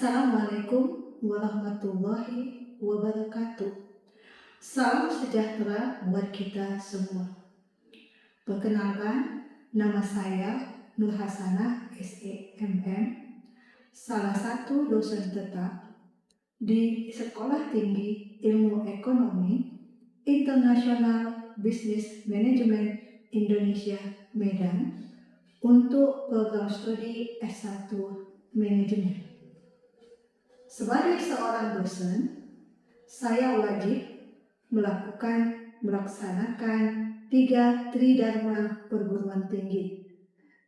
Assalamualaikum warahmatullahi wabarakatuh. Salam sejahtera buat kita semua. Perkenalkan, nama saya Nur Hasanah SEMM, salah satu dosen tetap di Sekolah Tinggi Ilmu Ekonomi Internasional Business Management Indonesia Medan untuk program studi S1 Manajemen. Sebagai seorang dosen, saya wajib melaksanakan 3 tridharma perguruan tinggi.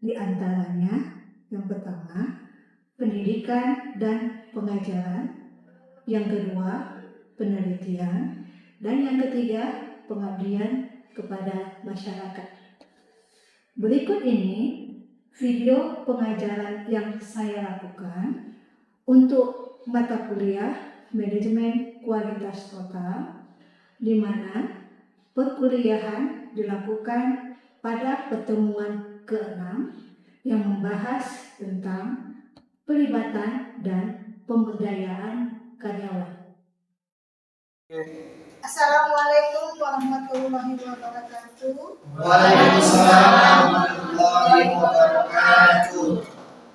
Di antaranya, yang pertama, pendidikan dan pengajaran, yang kedua, penelitian, dan yang ketiga, pengabdian kepada masyarakat. Berikut ini video pengajaran yang saya lakukan untuk mata kuliah Manajemen Kualitas Total, di mana perkuliahan dilakukan pada pertemuan ke-6 yang membahas tentang pelibatan dan pemberdayaan karyawan. Assalamualaikum warahmatullahi wabarakatuh. Waalaikumsalam warahmatullahi wabarakatuh.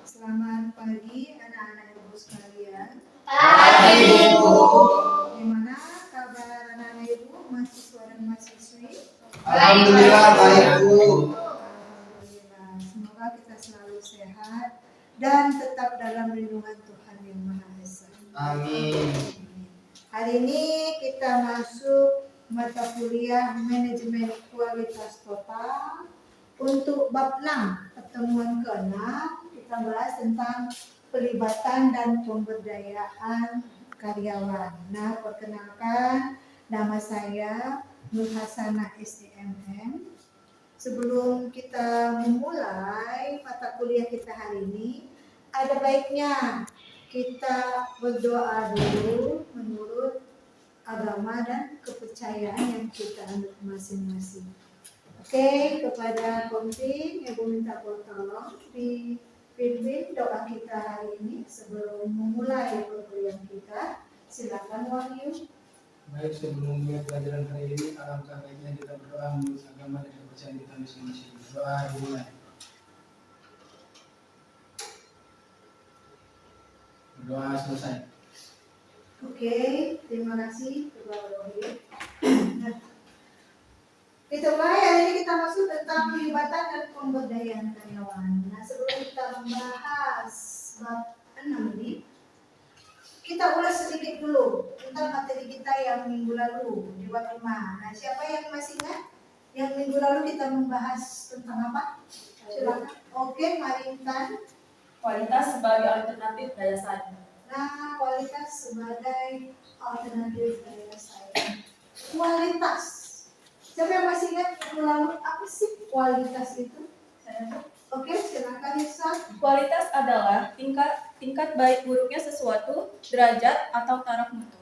Selamat pagi anak-anak ibu sekalian. Pagi Ibu. Gimana kabar anak-anak ibu, mahasiswa dan mahasiswi? Alhamdulillah baik Bu. Alhamdulillah, semoga kita selalu sehat dan tetap dalam lindungan Tuhan Yang Maha Esa. Amin. Hari ini kita masuk mata kuliah Manajemen Kualitas Total untuk bab 6, pertemuan ke-6. Kita bahas tentang pelibatan dan pemberdayaan karyawan. Nah, perkenalkan, nama saya Nur Hasanah SEMM. Sebelum kita memulai mata kuliah kita hari ini, ada baiknya kita berdoa dulu menurut agama dan kepercayaan yang kita anut masing-masing. Oke, kepada Kompi, Ibu minta tolong dipimpin doa kita hari ini sebelum memulai perkuliahan kita. Silakan Wahyu. Baik, sebelum mulai pelajaran hari ini, alangkah baiknya kita berdoa menurut agama dan kepercayaan kita masing-masing. Doa dimulai. Berdoa selesai. Oke, terima kasih kepada Wahyu. Nah, kita mulai hari ini kita masuk tentang pelibatan dan pemberdayaan karyawan. Nah, sebelum kita membahas bab 6 ini, kita ulas sedikit dulu tentang materi kita yang minggu lalu di bab 5. Nah, siapa yang masih ingat? Yang minggu lalu kita membahas tentang apa? Silakan. Oke, Marintan. Kualitas sebagai alternatif daya saing. Nah, kualitas sebagai alternatif daya saing. Kualitas. Siapa yang masih ingat minggu lalu apa sih kualitas itu? Oke, silakan Lisa. Kualitas adalah tingkat baik buruknya sesuatu, derajat atau taraf mutu.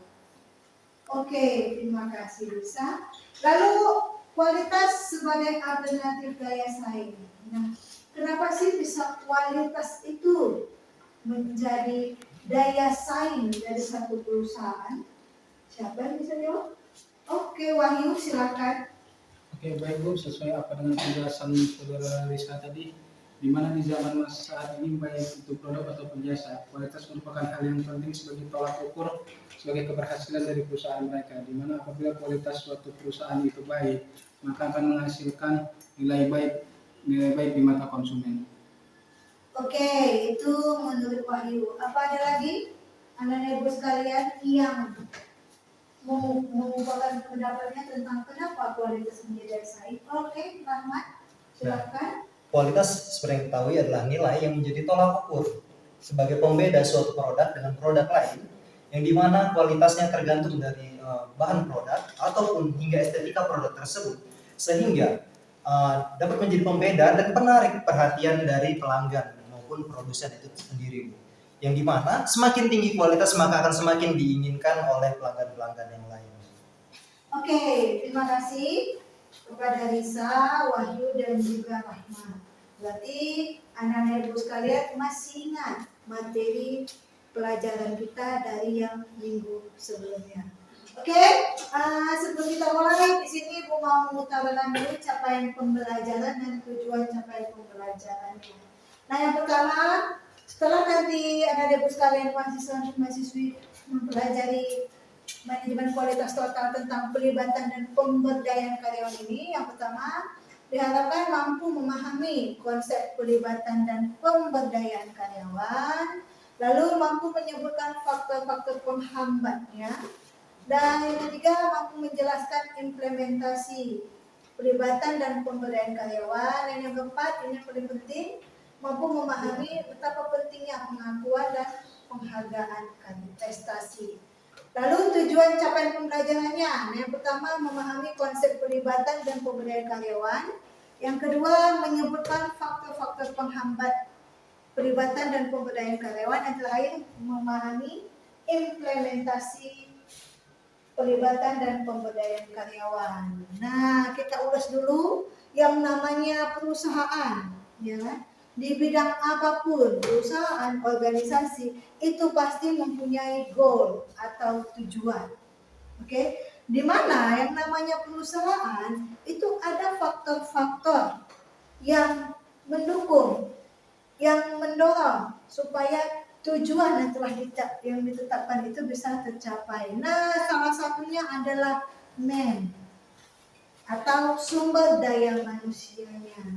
Oke, terima kasih Lisa. Lalu kualitas sebagai alternatif daya saing. Nah, kenapa sih bisa kualitas itu menjadi daya saing dari satu perusahaan? Siapa yang bisa jawab? Oke, Wahyu silakan. Oke, baik Bu, sesuai apa dengan penjelasan Saudara Risa tadi, di mana di zaman masa saat ini baik itu produk ataupun jasa, kualitas merupakan hal yang penting sebagai tolak ukur sebagai keberhasilan dari perusahaan mereka. Di mana apabila kualitas suatu perusahaan itu baik, maka akan menghasilkan nilai baik di mata konsumen. Oke, itu menurut Wahyu. Apa ada lagi anak-anak ibu sekalian yang mengungkapkan pendapatnya tentang kenapa kualitas menjadi daya saing? Oke, Rahmat, silakan. Kualitas seperti yang ketahui adalah nilai yang menjadi tolak ukur sebagai pembeda suatu produk dengan produk lain, yang dimana kualitasnya tergantung dari bahan produk ataupun hingga estetika produk tersebut, sehingga dapat menjadi pembeda dan menarik perhatian dari pelanggan maupun produsen itu sendiri, Bu. Yang dimana semakin tinggi kualitas maka akan semakin diinginkan oleh pelanggan-pelanggan yang lain. Oke, terima kasih kepada Risa, Wahyu, dan juga Rahmat. Berarti anak-anak ibu sekalian masih ingat materi pelajaran kita dari yang minggu sebelumnya. Oke, sebelum kita mulai di sini Bu mau mengutarakan dulu capaian pembelajaran dan tujuan capaian pembelajarannya. Nah, yang pertama, setelah nanti anak-anak sekalian mahasiswa-mahasiswi mempelajari manajemen kualitas total tentang pelibatan dan pemberdayaan karyawan ini, yang pertama diharapkan mampu memahami konsep pelibatan dan pemberdayaan karyawan, lalu mampu menyebutkan faktor-faktor penghambatnya, dan yang ketiga mampu menjelaskan implementasi pelibatan dan pemberdayaan karyawan, dan yang keempat ini yang paling penting mampu memahami betapa pentingnya pengakuan dan penghargaan prestasi. Lalu tujuan capaian pembelajarannya, yang pertama memahami konsep pelibatan dan pemberdayaan karyawan, yang kedua menyebutkan faktor-faktor penghambat pelibatan dan pemberdayaan karyawan, yang terakhir memahami implementasi pelibatan dan pemberdayaan karyawan. Nah, kita ulas dulu yang namanya perusahaan, ya kan? Di bidang apapun, perusahaan, organisasi itu pasti mempunyai goal atau tujuan. Oke, di mana yang namanya perusahaan itu ada faktor-faktor yang mendukung, yang mendorong supaya tujuan yang telah ditetapkan itu bisa tercapai. Nah, salah satunya adalah atau sumber daya manusianya.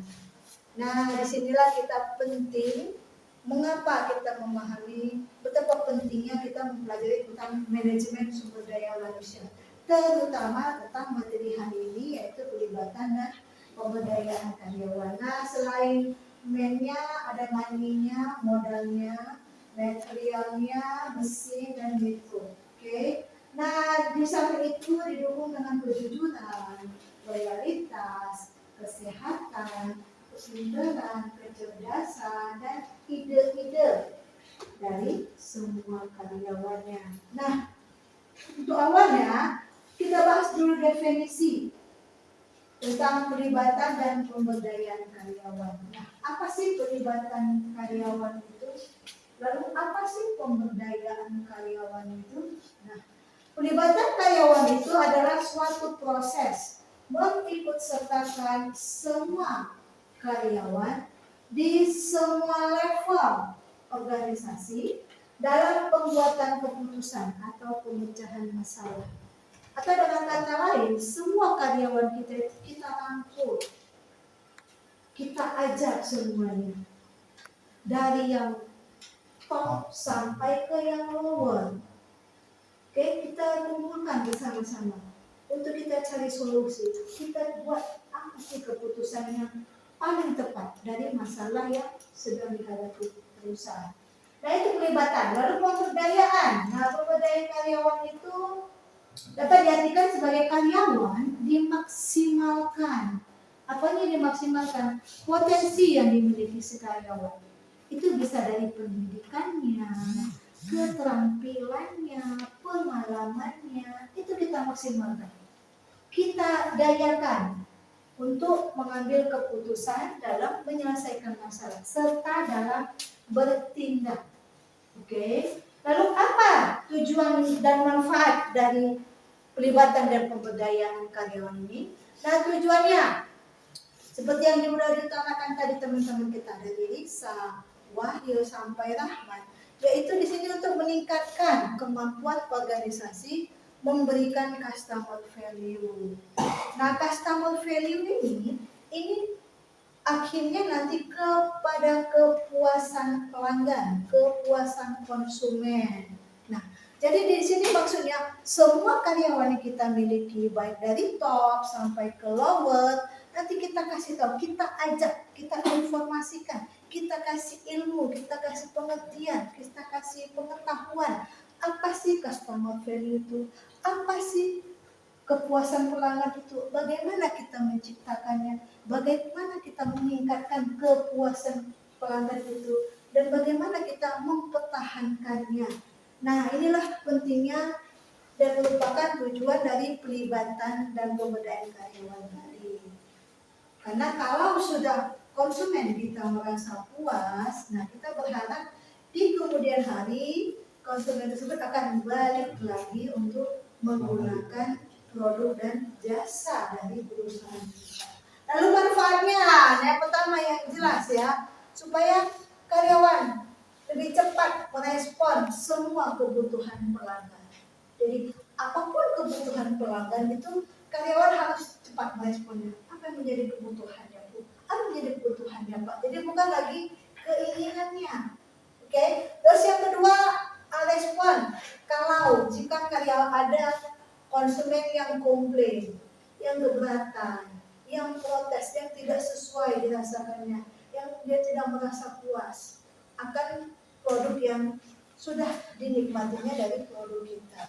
Nah, disinilah kita penting, mengapa kita memahami betapa pentingnya kita mempelajari tentang manajemen sumber daya manusia, terutama tentang materi hari ini yaitu pelibatan dan pemberdayaan karyawan. Nah, selain man-nya, ada money-nya, modalnya, materialnya, mesin, dan gitu. Oke. Nah, di samping itu didukung dengan kejujuran, loyalitas, kesehatan, kesinambungan, kecerdasan, dan ide-ide dari semua karyawannya. Nah, untuk awalnya kita bahas dulu definisi tentang pelibatan dan pemberdayaan karyawan. Nah, apa sih pelibatan karyawan itu? Lalu apa sih pemberdayaan karyawan itu? Nah, pelibatan karyawan itu adalah suatu proses mengikutsertakan semua karyawan di semua level organisasi dalam pembuatan keputusan atau pemecahan masalah. Atau dengan kata lain, semua karyawan kita rangkul, kita ajak semuanya, dari yang top sampai ke yang lower. Oke, kita kumpulkan bersama-sama untuk kita cari solusi. Kita buat apa sih keputusan yang paling tepat dari masalah yang sedang dihadapi perusahaan. Nah, itu pelibatan. Lalu pemberdayaan. Nah, pemberdayaan karyawan itu dapat diartikan sebagai karyawan dimaksimalkan. Apanya dimaksimalkan? Potensi yang dimiliki si karyawan. Itu bisa dari pendidikannya, keterampilannya, pengalamannya, itu kita maksimalkan. Kita dayakan untuk mengambil keputusan dalam menyelesaikan masalah serta dalam bertindak. Oke. Lalu apa tujuan dan manfaat dari pelibatan dan pemberdayaan karyawan ini? Nah, tujuannya seperti yang sudah diutarakan tadi teman-teman kita dari Risa, Wahyu sampai Rahmat, yaitu di sini untuk meningkatkan kemampuan organisasi memberikan customer value. Nah, customer value ini akhirnya nanti kepada kepuasan pelanggan, kepuasan konsumen. Nah, jadi di sini maksudnya semua karyawan yang kita miliki baik dari top sampai ke lower, nanti kita kasih tahu, kita ajak, kita informasikan, kita kasih ilmu, kita kasih pengertian, kita kasih pengetahuan. Apa sih customer value itu? Apa sih kepuasan pelanggan itu? Bagaimana kita menciptakannya? Bagaimana kita meningkatkan kepuasan pelanggan itu? Dan bagaimana kita mempertahankannya? Nah, inilah pentingnya dan merupakan tujuan dari pelibatan dan pemberdayaan karyawan tadi. Karena kalau sudah konsumen kita merasa puas, nah kita berharap di kemudian hari konsumen tersebut akan balik lagi untuk menggunakan produk dan jasa dari perusahaan kita. Lalu manfaatnya, yang pertama yang jelas ya, supaya karyawan lebih cepat merespon semua kebutuhan pelanggan. Jadi apapun kebutuhan pelanggan itu karyawan harus cepat meresponnya. Apa yang menjadi kebutuhannya Bu? Apa yang menjadi kebutuhannya Pak? Jadi bukan lagi keinginannya. Oke. Terus yang kedua, respon. Kalau jika karyawan ada konsumen yang komplain, yang keberatan, yang protes, yang tidak sesuai dirasakannya, yang dia tidak merasa puas akan produk yang sudah dinikmatinya dari produk kita.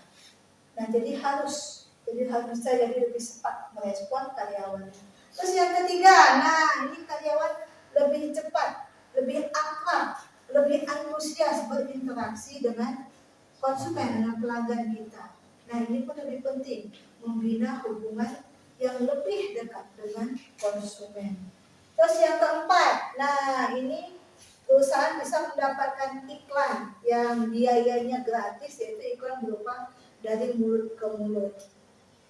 Nah, jadi harus bisa jadi lebih cepat merespon karyawannya. Terus yang ketiga, nah ini karyawan lebih cepat, lebih akrab, lebih antusias berinteraksi dengan konsumen, dengan pelanggan kita. Nah, ini pun lebih penting, membina hubungan yang lebih dekat dengan konsumen. Terus yang keempat, nah ini perusahaan bisa mendapatkan iklan yang biayanya gratis, yaitu iklan berupa dari mulut ke mulut.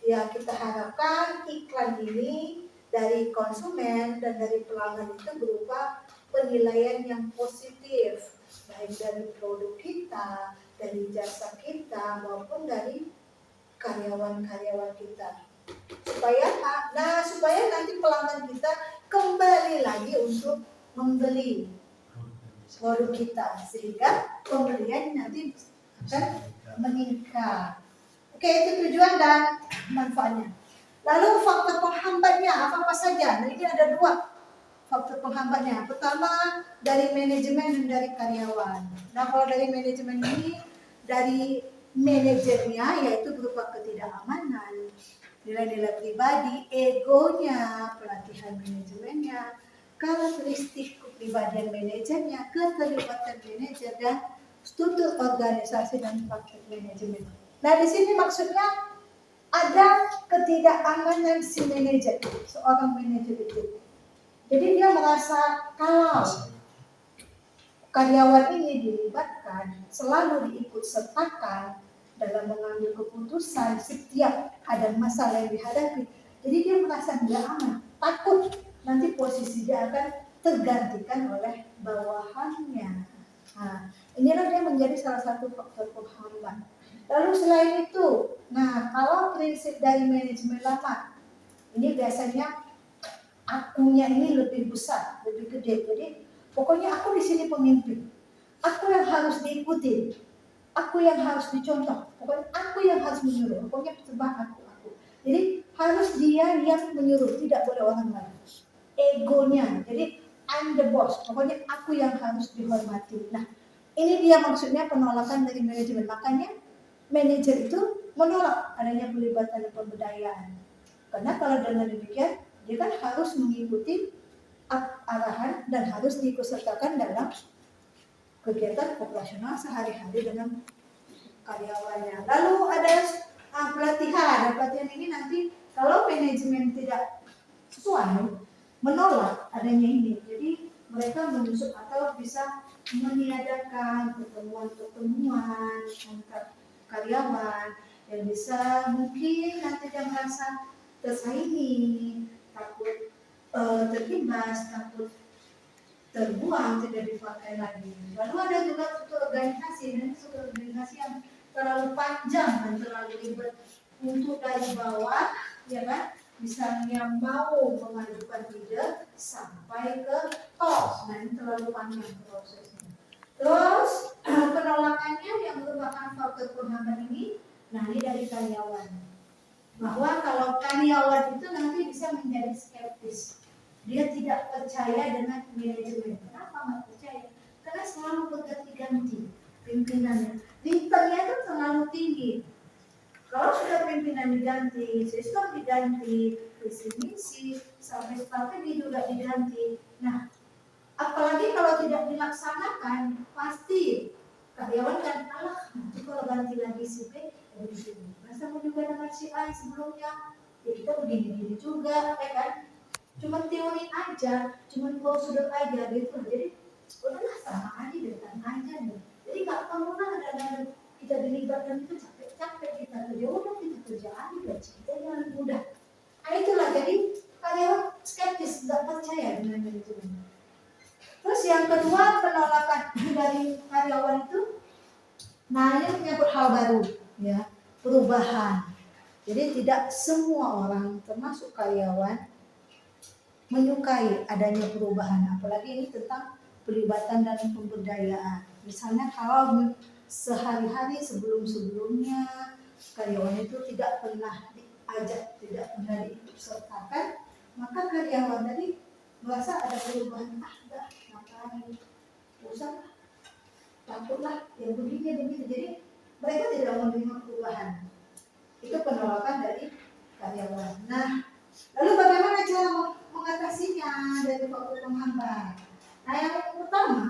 Ya, kita harapkan iklan ini dari konsumen dan dari pelanggan itu berupa penilaian yang positif, baik dari produk kita, dari jasa kita, maupun dari karyawan-karyawan kita. Supaya nanti pelanggan kita kembali lagi untuk membeli produk kita, sehingga pembelian nanti akan meningkat. Oke, itu tujuan dan manfaatnya. Lalu faktor penghambatnya apa saja? Nah, ini ada 2 faktor penghambatnya. Pertama, dari manajemen dan dari karyawan. Nah, kalau dari manajemen ini, dari manajernya, yaitu berupa ketidakamanan, nilai-nilai pribadi, egonya, pelatihan manajemennya, karakteristik kepribadian manajernya, keterlibatan manajer, dan struktur organisasi dan praktek manajemen. Nah, di sini maksudnya ada ketidakamanan si manajer, seorang manajer itu. Jadi dia merasa kalau karyawan ini dilibatkan, selalu diikut sertakan dalam mengambil keputusan setiap ada masalah yang dihadapi. Jadi dia merasa tidak aman, takut nanti posisi dia akan tergantikan oleh bawahannya. Nah, inilah dia menjadi salah satu faktor penghambat. Lalu selain itu, nah kalau prinsip dari manajemen lama, ini biasanya akunya ini lebih besar, lebih gede. Jadi pokoknya aku di sini pemimpin, aku yang harus diikuti, aku yang harus dicontoh, pokoknya aku yang harus menyuruh, pokoknya sebab aku. Jadi harus dia yang menyuruh, tidak boleh orang lain. Egonya, jadi I'm the boss, pokoknya aku yang harus dihormati. Nah, ini dia maksudnya penolakan dari manajemen. Makanya manajer itu menolak adanya pelibatan pemberdayaan. Karena kalau dengan demikian, dia kan harus mengikuti arahan dan harus diikutsertakan dalam kegiatan operasional sehari-hari dengan karyawannya. Lalu ada pelatihan. Pelatihan ini nanti kalau manajemen tidak sesuai, menolak adanya ini. Jadi mereka menusuk atau bisa meniadakan pertemuan-pertemuan antar karyawan yang bisa mungkin nanti dia merasa tersaingi, takut terimbas, takut terbuang, tidak dipakai lagi. Lalu ada juga struktur organisasi, dan struktur organisasi yang terlalu panjang dan terlalu ribet untuk dari bawah, ya kan? Misalnya mau mengajukan ide sampai ke top, nah ini terlalu panjang prosesnya. Terus penolakannya yang merupakan faktor penghambat ini, nah ini dari karyawan. Bahwa kalau karyawan itu nanti bisa menjadi skeptis, dia tidak percaya dengan manajemen. Kenapa nggak percaya? Karena selalu berganti-ganti pimpinannya. Returnnya itu terlalu tinggi. Kalau sudah pimpinan diganti, sistem diganti, visi misi, sampai strategi juga diganti. Nah, apalagi kalau tidak dilaksanakan, pasti karyawan kan alah, nanti kalau ganti lagi si B, begini. Masa mau juga dengan si A sebelumnya, ya kita begini-begini juga, ya kan? Cuma teori aja, cuma prosedur aja gitu. Jadi udahlah sama aja, datang aja nih. Jadi nggak perlu lah ada Nah, ini menyangkut hal baru, ya, perubahan. Jadi tidak semua orang, termasuk karyawan, menyukai adanya perubahan. Apalagi ini tentang pelibatan dan pemberdayaan. Misalnya kalau sehari-hari sebelum-sebelumnya karyawan itu tidak pernah diajak, tidak pernah diikutsertakan, maka karyawan tadi merasa ada perubahan. Ah, enggak, ngapain? Usah, takutlah yang begini begitu. Jadi mereka tidak menerima perubahan. Itu penolakan dari karyawan. Nah, lalu bagaimana cara mengatasinya dari faktor penghambat? Nah, yang pertama,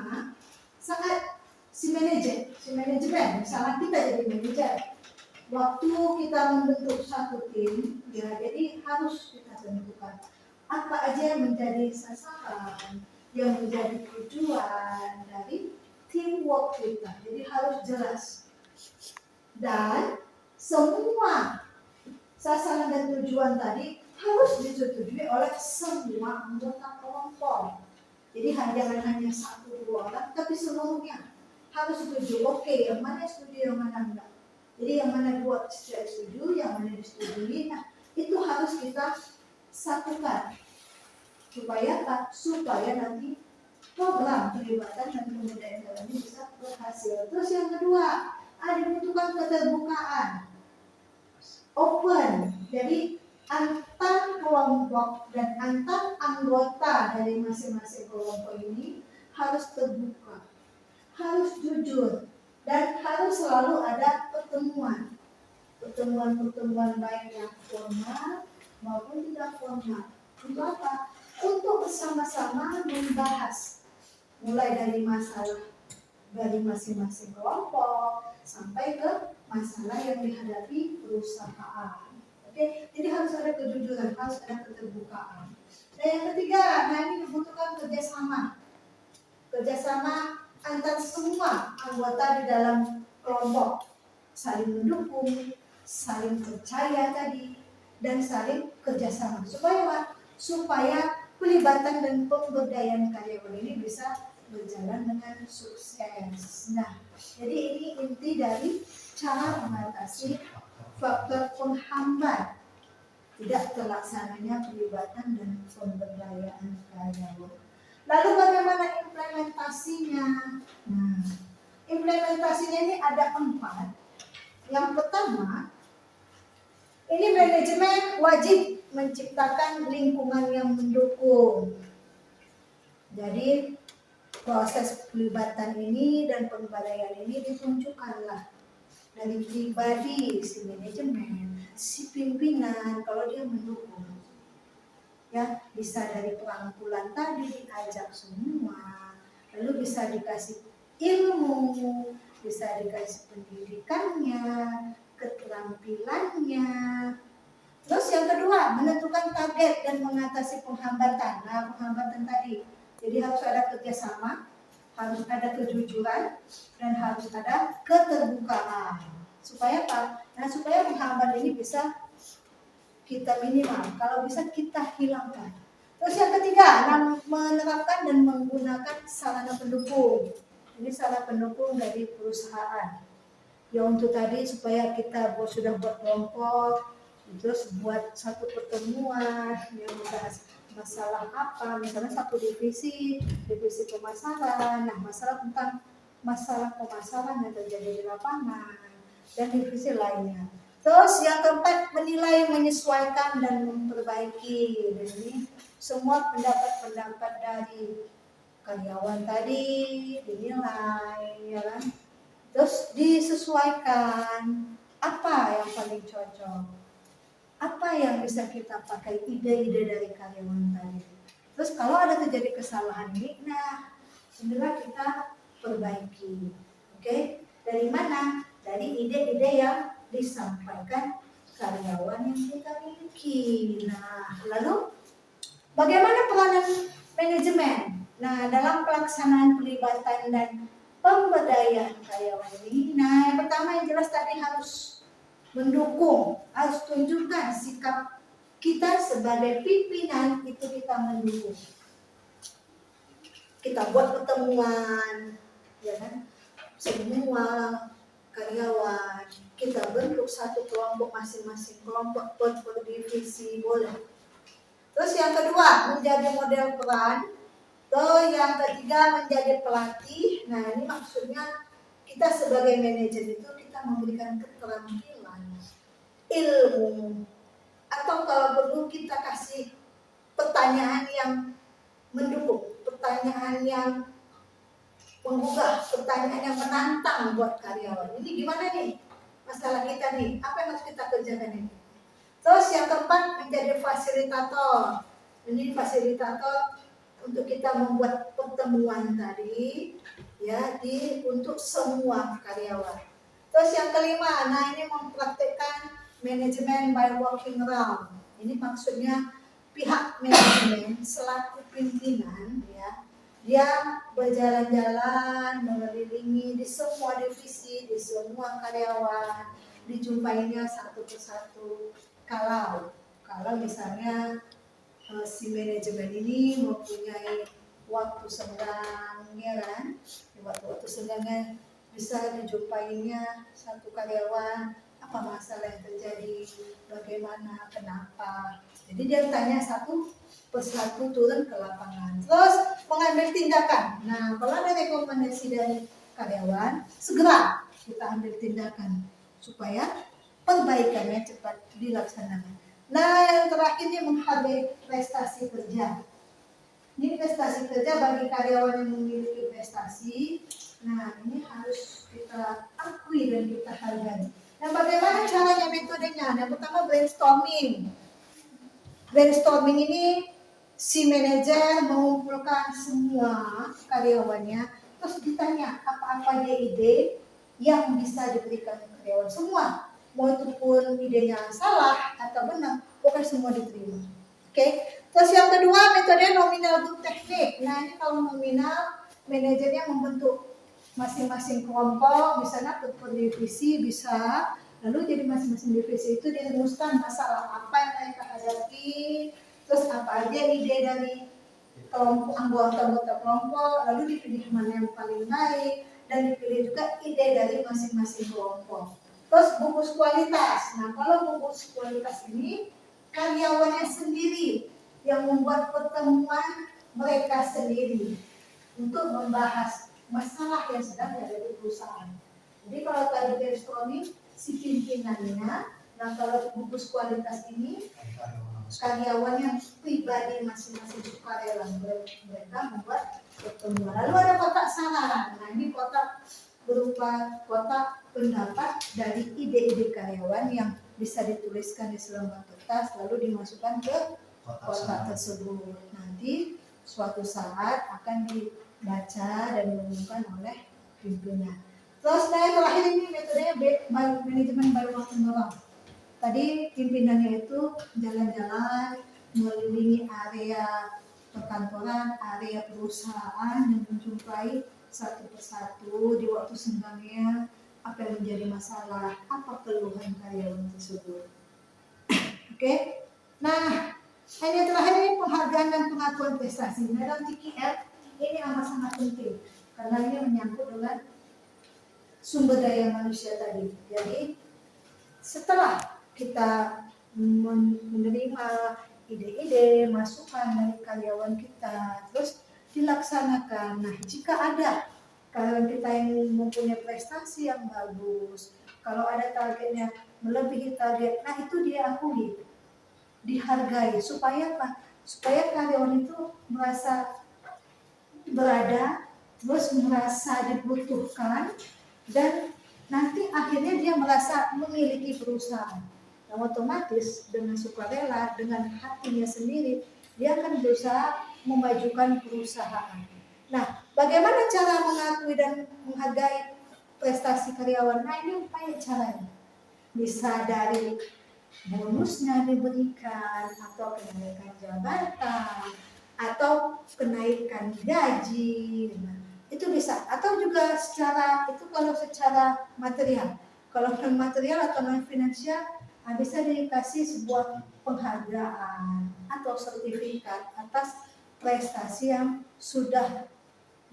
saat si manajemen, misalnya kita jadi manajer, waktu kita membentuk satu tim, ya, jadi harus kita tentukan apa aja yang menjadi sasaran, yang menjadi tujuan dari teamwork kita. Jadi harus jelas. Dan semua sasaran dan tujuan tadi harus disetujui oleh semua anggota kelompok. Jadi jangan hanya satu dua orang, tapi seluruhnya harus setuju. Oke, yang mana setuju, yang mana enggak. Jadi yang mana buat setuju, yang mana disetujui. Nah, itu harus kita satukan supaya nanti program pelibatan dan pemberdayaan dalam ini bisa berhasil. Terus yang kedua, dibutuhkan keterbukaan, open. Jadi antar kelompok dan antar anggota dari masing-masing kelompok ini harus terbuka, harus jujur, dan harus selalu ada pertemuan baik yang formal maupun tidak formal. Untuk apa? Untuk bersama-sama membahas mulai dari masalah dari masing-masing kelompok sampai ke masalah yang dihadapi perusahaan. Oke, jadi harus ada kejujuran, harus ada keterbukaan. Dan yang ketiga, nah ini dibutuhkan kerjasama antar semua anggota di dalam kelompok, saling mendukung, saling percaya tadi, dan saling kerjasama supaya pelibatan dan pemberdayaan karyawan ini bisa berjalan dengan sukses. Nah, jadi ini inti dari cara mengatasi faktor penghambat tidak terlaksananya pelibatan dan pemberdayaan karyawan. Lalu bagaimana implementasinya? Nah, implementasinya ini ada 4. Yang pertama, ini manajemen wajib menciptakan lingkungan yang mendukung. Jadi proses pelibatan ini dan pemberdayaan ini ditunjukkanlah dari pribadi si manajemen, si pimpinan kalau dia mendukung. Ya, bisa dari perangkulan tadi diajak semua, lalu bisa dikasih ilmu, bisa dikasih pendidikannya, keterampilannya. Terus yang kedua, menentukan target dan mengatasi penghambatan. Nah, penghambatan tadi, jadi harus ada kerjasama, harus ada kejujuran, dan harus ada keterbukaan. Supaya apa? Nah, supaya penghambat ini bisa kita minimal, kalau bisa kita hilangkan. Terus yang ketiga, menerapkan dan menggunakan sarana pendukung. Ini sarana pendukung dari perusahaan. Ya untuk tadi supaya kita sudah buat kelompok, terus buat satu pertemuan yang membahas masalah apa, misalnya satu divisi pemasaran, nah masalah tentang masalah pemasaran yang terjadi di lapangan dan divisi lainnya. Terus yang keempat, menilai, menyesuaikan dan memperbaiki. Dan ini semua pendapat-pendapat dari karyawan tadi dinilai, ya kan? Terus disesuaikan apa yang paling cocok, apa yang bisa kita pakai, ide-ide dari karyawan tadi. Terus kalau ada terjadi kesalahan ini, nah inilah kita perbaiki. Oke? Dari mana? Dari ide-ide yang disampaikan karyawan yang kita miliki. Nah, lalu bagaimana peranan manajemen? Nah, dalam pelaksanaan pelibatan dan pemberdayaan karyawan ini, nah yang pertama yang jelas tadi harus mendukung, harus tunjukkan sikap kita sebagai pimpinan itu kita mendukung. Kita buat pertemuan, ya kan? Semua karyawan, kita bentuk satu kelompok masing-masing kelompok per divisi boleh. Terus yang kedua menjadi model peran. Terus yang ketiga menjadi pelatih. Nah ini maksudnya kita sebagai manajer itu kita memberikan keterampilan, ilmu, atau kalau perlu kita kasih pertanyaan yang mendukung, pertanyaan yang menggugah, pertanyaan yang menantang buat karyawan. Ini gimana nih masalah kita nih? Apa yang harus kita kerjakan ini? Terus yang keempat menjadi fasilitator. Ini fasilitator untuk kita membuat pertemuan tadi ya untuk semua karyawan. Terus yang kelima, nah ini mempraktekkan manajemen by walking around. Ini maksudnya pihak manajemen selaku pimpinan ya, dia berjalan-jalan mengelilingi di semua divisi, di semua karyawan, dijumpainya satu persatu. Kalau misalnya si manajemen ini mempunyai waktu senggang, ya kan? Waktu senggangnya bisa dijumpainya satu karyawan, apa masalah yang terjadi, bagaimana, kenapa. Jadi dia tanya satu persatu turun ke lapangan. Terus mengambil tindakan. Nah, kalau ada rekomendasi dari karyawan, segera kita ambil tindakan supaya perbaikannya cepat dilaksanakan. Nah, yang terakhir ini menghargai prestasi kerja. Ini prestasi kerja bagi karyawan yang memiliki prestasi. Nah, ini harus kita akui dan kita hargai. Nah, bagaimana caranya, metodenya? Yang pertama brainstorming. Brainstorming ini si manajer mengumpulkan semua karyawannya, terus ditanya apa-apa ide yang bisa diberikan ke karyawan semua. Mau itu pun idenya salah atau benar, pokoknya semua diterima. Oke. Terus yang kedua metode nominal group teknik. Nah ini kalau nominal manajernya membentuk masing-masing kelompok, misalnya per divisi bisa, lalu jadi masing-masing divisi itu dirumuskan masalah apa yang mereka hadapi, terus apa aja ide dari kelompok anggota kelompok, lalu dipilih mana yang paling baik dan dipilih juga ide dari masing-masing kelompok. Terus gugus kualitas. Nah, kalau gugus kualitas ini karyawannya sendiri yang membuat pertemuan mereka sendiri untuk membahas masalah yang sedang ada di perusahaan. Jadi kalau tadi brainstorming si pimpinannya, nah kalau gugus kualitas ini karyawan yang pribadi masing-masing sukarela mereka membuat pertemuan. Lalu ada kotak saran. Nah ini kotak berupa kotak pendapat dari ide-ide karyawan yang bisa dituliskan di selembar kertas lalu dimasukkan ke kotak tersebut. Nanti suatu saat akan dibaca dan diumumkan oleh pimpinan. Terus yang terakhir ini metodenya manajemen by walking around. Tadi pimpinannya itu jalan-jalan mengelilingi area perkantoran, area perusahaan dan menjumpai satu persatu di waktu senggangnya apa yang menjadi masalah, apa keluhan karyawan tersebut. Oke. Nah, yang terakhir ini penghargaan dan pengakuan prestasi. Nah, dalam TKR ini amat sangat penting karena ini menyangkut dengan sumber daya manusia tadi. Jadi setelah kita menerima ide-ide, masukan dari karyawan kita, terus dilaksanakan. Nah, jika ada karyawan kita yang mempunyai prestasi yang bagus, kalau ada targetnya melebihi target, nah itu dia akui, dihargai. Supaya apa? Supaya karyawan itu merasa berada, terus merasa dibutuhkan, dan nanti akhirnya dia merasa memiliki perusahaan. Nah, otomatis dengan sukarela, dengan hatinya sendiri, dia akan berusaha memajukan perusahaan. Nah, bagaimana cara mengakui dan menghargai prestasi karyawan? Nah, ini banyak caranya. Bisa dari bonusnya diberikan, atau kenaikan jabatan, atau kenaikan gaji. Nah, itu bisa. Atau juga secara, itu kalau secara material. Kalau non material atau non finansial, bisa dikasih sebuah penghargaan atau sertifikat atas prestasi yang sudah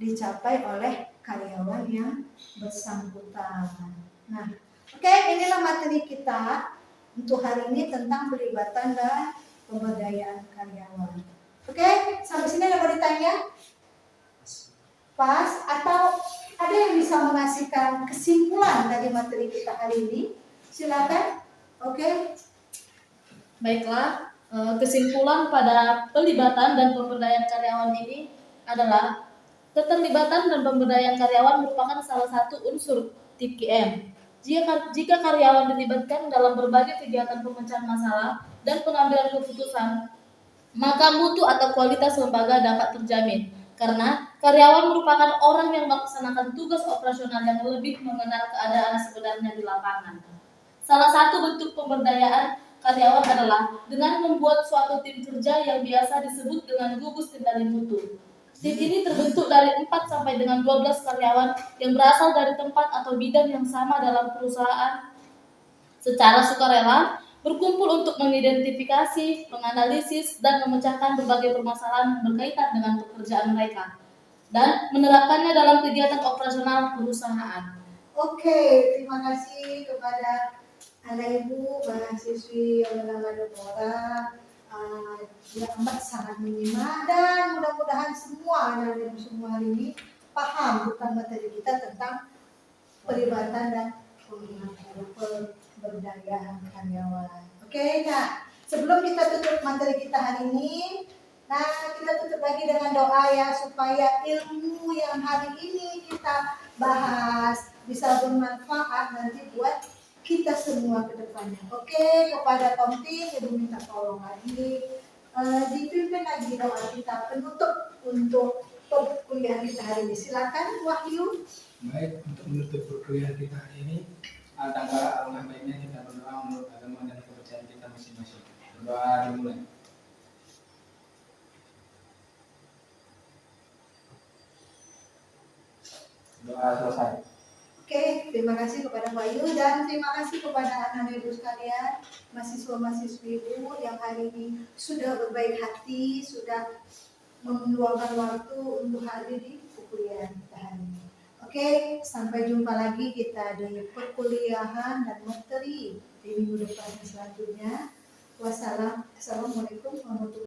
dicapai oleh karyawan yang bersangkutan. Nah, oke, inilah materi kita untuk hari ini tentang pelibatan dan pemberdayaan karyawan. Oke, sampai sini ada mau ditanya? Pas? Atau ada yang bisa mengasihkan kesimpulan dari materi kita hari ini? Silakan. Oke. Baiklah, kesimpulan pada pelibatan dan pemberdayaan karyawan ini adalah keterlibatan dan pemberdayaan karyawan merupakan salah satu unsur TPM. Jika karyawan dilibatkan dalam berbagai kegiatan pemecahan masalah dan pengambilan keputusan, maka mutu atau kualitas lembaga dapat terjamin. Karena karyawan merupakan orang yang melaksanakan tugas operasional yang lebih mengenal keadaan sebenarnya di lapangan. Salah satu bentuk pemberdayaan karyawan adalah dengan membuat suatu tim kerja yang biasa disebut dengan gugus kendali mutu. Tim ini terbentuk dari 4 sampai dengan 12 karyawan yang berasal dari tempat atau bidang yang sama dalam perusahaan secara sukarela, berkumpul untuk mengidentifikasi, menganalisis, dan memecahkan berbagai permasalahan yang berkaitan dengan pekerjaan mereka dan menerapkannya dalam kegiatan operasional perusahaan. Oke, terima kasih kepada anak ibu mahasiswi Olahraga Deborah yang amat sangat menyimak, dan mudah-mudahan semua anak ibu semua hari ini paham tentang materi kita tentang pelibatan dan pemberdayaan karyawan. Oke, nah sebelum kita tutup materi kita hari ini, nah kita tutup lagi dengan doa ya, supaya ilmu yang hari ini kita bahas bisa bermanfaat nanti buat kita semua ke depannya. Oke, kepada Komting, Ibu minta tolong lagi dipimpin lagi doa kita penutup untuk perkuliahan kita hari ini. Silakan Wahyu. Baik, untuk menutup perkuliahan kita hari ini, antara Allah baiknya kita berdoa menurut agama dan kepercayaan kita masing-masing. Berdoa dimulai. Doa selesai. Oke, terima kasih kepada Wahyu dan terima kasih kepada anak ibu sekalian, mahasiswa-mahasiswi ibu yang hari ini sudah berbaik hati, sudah meluangkan waktu untuk hadir di perkuliahan kita hari ini. Oke, sampai jumpa lagi kita di perkuliahan dan materi di minggu depan selanjutnya. Wassalamualaikum warahmatullahi wabarakatuh.